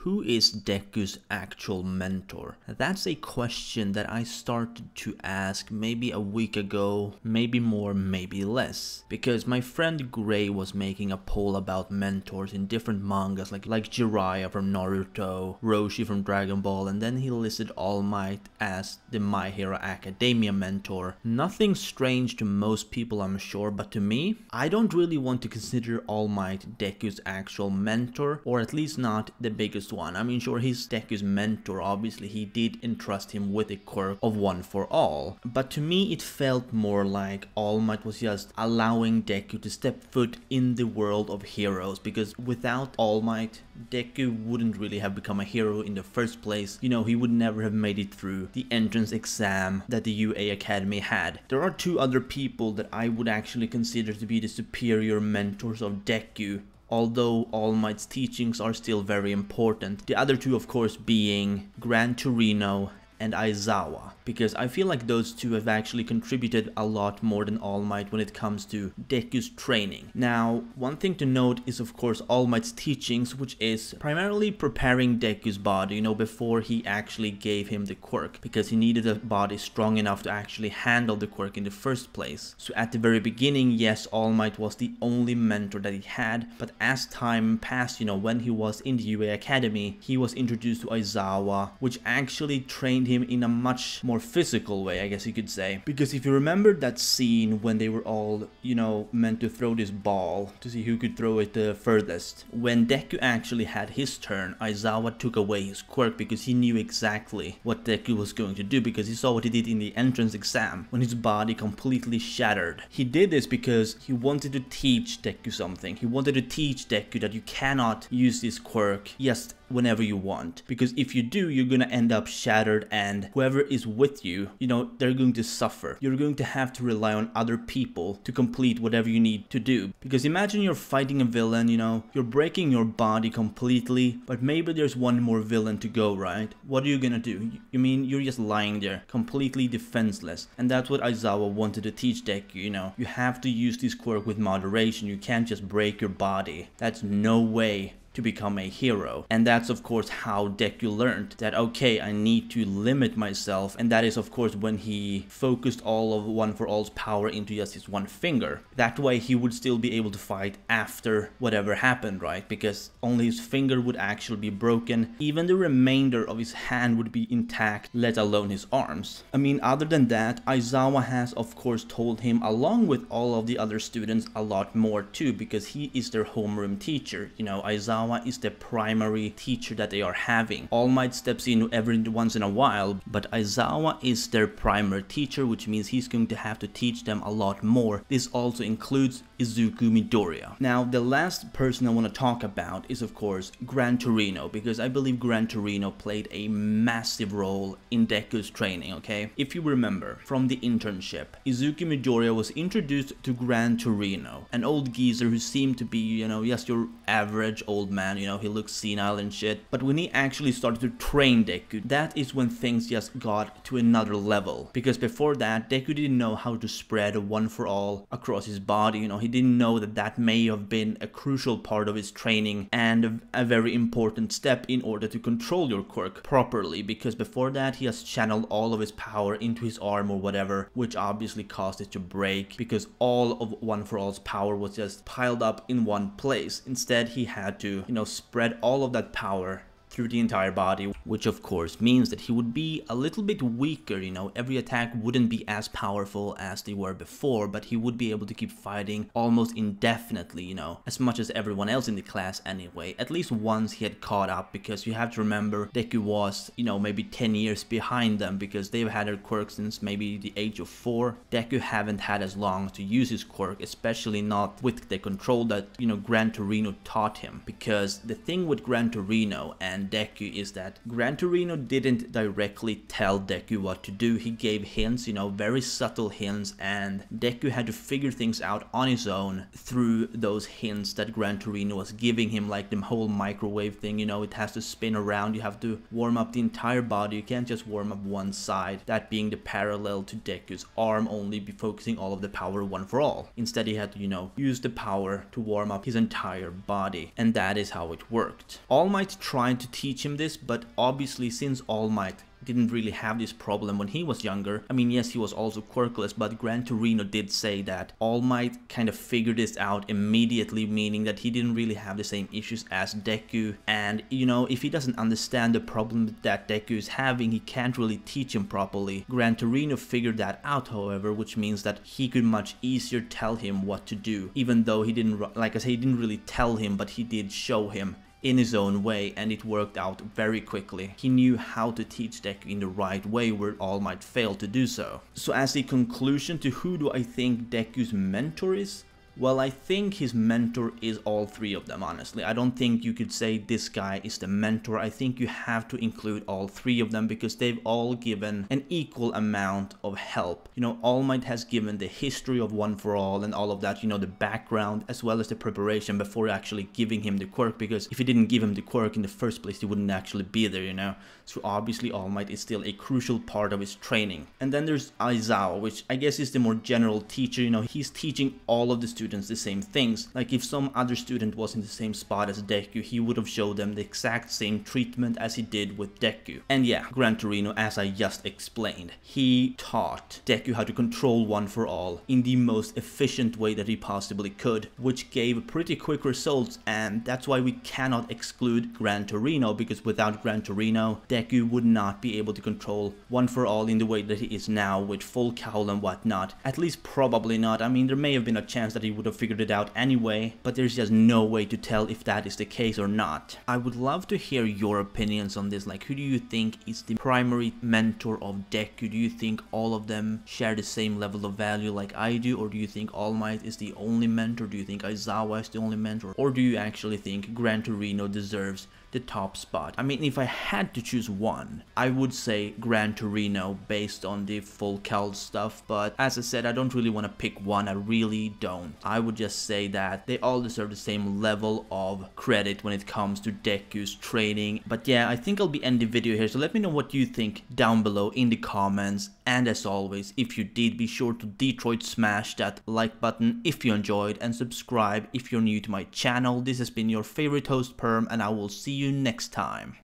Who is Deku's actual mentor? That's a question that I started to ask maybe a week ago, maybe more, maybe less. Because my friend Gray was making a poll about mentors in different mangas like Jiraiya from Naruto, Roshi from Dragon Ball, and then he listed All Might as the My Hero Academia mentor. Nothing strange to most people, I'm sure, but to me, I don't really want to consider All Might Deku's actual mentor, or at least not the biggest one. I mean, sure, he's Deku's mentor, obviously he did entrust him with a quirk of One for All, but to me it felt more like All Might was just allowing Deku to step foot in the world of heroes, because without All Might, Deku wouldn't really have become a hero in the first place. You know, he would never have made it through the entrance exam that the UA Academy had. There are two other people that I would actually consider to be the superior mentors of Deku, although All Might's teachings are still very important. The other two, of course, being Gran Torino and Aizawa, because I feel like those two have actually contributed a lot more than All Might when it comes to Deku's training. Now, one thing to note is of course All Might's teachings, which is primarily preparing Deku's body, you know, before he actually gave him the quirk, because he needed a body strong enough to actually handle the quirk in the first place. So at the very beginning, yes, All Might was the only mentor that he had, but as time passed, you know, when he was in the UA Academy, he was introduced to Aizawa, which actually trained him in a much more physical way, I guess you could say. Because if you remember that scene when they were all, you know, meant to throw this ball to see who could throw it the furthest, when Deku actually had his turn, Aizawa took away his quirk because he knew exactly what Deku was going to do, because he saw what he did in the entrance exam when his body completely shattered. He did this because he wanted to teach Deku something. He wanted to teach Deku that you cannot use this quirk just whenever you want, because if you do, you're gonna end up shattered, and whoever is with you, you know, they're going to suffer. You're going to have to rely on other people to complete whatever you need to do. Because imagine you're fighting a villain, you know, you're breaking your body completely, but maybe there's one more villain to go, right? What are you gonna do? You mean you're just lying there, completely defenseless. And that's what Aizawa wanted to teach Deku, you know. You have to use this quirk with moderation. You can't just break your body. That's no way to become a hero. And that's of course how Deku learned that, okay, I need to limit myself, and that is of course when he focused all of One for All's power into just his one finger. That way he would still be able to fight after whatever happened, right? Because only his finger would actually be broken. Even the remainder of his hand would be intact, let alone his arms. I mean, other than that, Aizawa has of course told him, along with all of the other students, a lot more too, because he is their homeroom teacher. You know, Aizawa is the primary teacher that they are having. All Might steps in every once in a while, but Aizawa is their primary teacher, which means he's going to have to teach them a lot more. This also includes Izuku Midoriya. Now, the last person I want to talk about is of course Gran Torino, because I believe Gran Torino played a massive role in Deku's training, okay? If you remember from the internship, Izuku Midoriya was introduced to Gran Torino, an old geezer who seemed to be, you know, just your average old man, you know, he looks senile and shit. But when he actually started to train Deku, that is when things just got to another level. Because before that, Deku didn't know how to spread One for All across his body, you know, he didn't know that that may have been a crucial part of his training and a very important step in order to control your quirk properly. Because before that, he has channeled all of his power into his arm or whatever, which obviously caused it to break, because all of One for All's power was just piled up in one place. Instead, he had to, you know, spread all of that power through the entire body, which of course means that he would be a little bit weaker, you know, every attack wouldn't be as powerful as they were before, but he would be able to keep fighting almost indefinitely, you know, as much as everyone else in the class anyway, at least once he had caught up, because you have to remember Deku was, you know, maybe 10 years behind them, because they've had their quirk since maybe the age of 4. Deku haven't had as long to use his quirk, especially not with the control that, you know, Gran Torino taught him. Because the thing with Gran Torino and Deku is that Gran Torino didn't directly tell Deku what to do. He gave hints, you know, very subtle hints, and Deku had to figure things out on his own through those hints that Gran Torino was giving him, like the whole microwave thing, you know, it has to spin around, you have to warm up the entire body, you can't just warm up one side, that being the parallel to Deku's arm, only be focusing all of the power One for All. Instead he had to, you know, use the power to warm up his entire body, and that is how it worked. All Might tried to teach him this, but obviously since All Might didn't really have this problem when he was younger. I mean, yes, he was also quirkless, but Gran Torino did say that All Might kind of figured this out immediately, meaning that he didn't really have the same issues as Deku. And, you know, if he doesn't understand the problem that Deku is having, he can't really teach him properly. Gran Torino figured that out, however, which means that he could much easier tell him what to do, even though he didn't, like I said, he didn't really tell him, but he did show him in his own way, and it worked out very quickly. He knew how to teach Deku in the right way, where All Might failed to do so. So as a conclusion to who do I think Deku's mentor is? Well, I think his mentor is all three of them, honestly. I don't think you could say this guy is the mentor. I think you have to include all three of them because they've all given an equal amount of help. You know, All Might has given the history of One For All and all of that, you know, the background as well as the preparation before actually giving him the quirk, because if he didn't give him the quirk in the first place, he wouldn't actually be there, you know. So obviously All Might is still a crucial part of his training. And then there's Aizawa, which I guess is the more general teacher. You know, he's teaching all of the students the same things. Like if some other student was in the same spot as Deku, he would have showed them the exact same treatment as he did with Deku. And yeah, Gran Torino, as I just explained, he taught Deku how to control One For All in the most efficient way that he possibly could, which gave pretty quick results, and that's why we cannot exclude Gran Torino, because without Gran Torino, Deku would not be able to control One For All in the way that he is now with full cowl and whatnot. At least probably not. I mean, there may have been a chance that he would have figured it out anyway, but there's just no way to tell if that is the case or not. I would love to hear your opinions on this. Like, who do you think is the primary mentor of Deku? Do you think all of them share the same level of value like I do, or do you think All Might is the only mentor? Do you think Aizawa is the only mentor, or do you actually think Gran Torino deserves the top spot? I mean, if I had to choose one, I would say Gran Torino based on the full cowl stuff, but as I said, I don't really want to pick one. I really don't. I would just say that they all deserve the same level of credit when it comes to Deku's training. But yeah, I think I'll be ending the video here, so let me know what you think down below in the comments. And as always, if you did, be sure to Detroit smash that like button if you enjoyed, and subscribe if you're new to my channel. This has been your favorite host, Perm, and I will see you next time.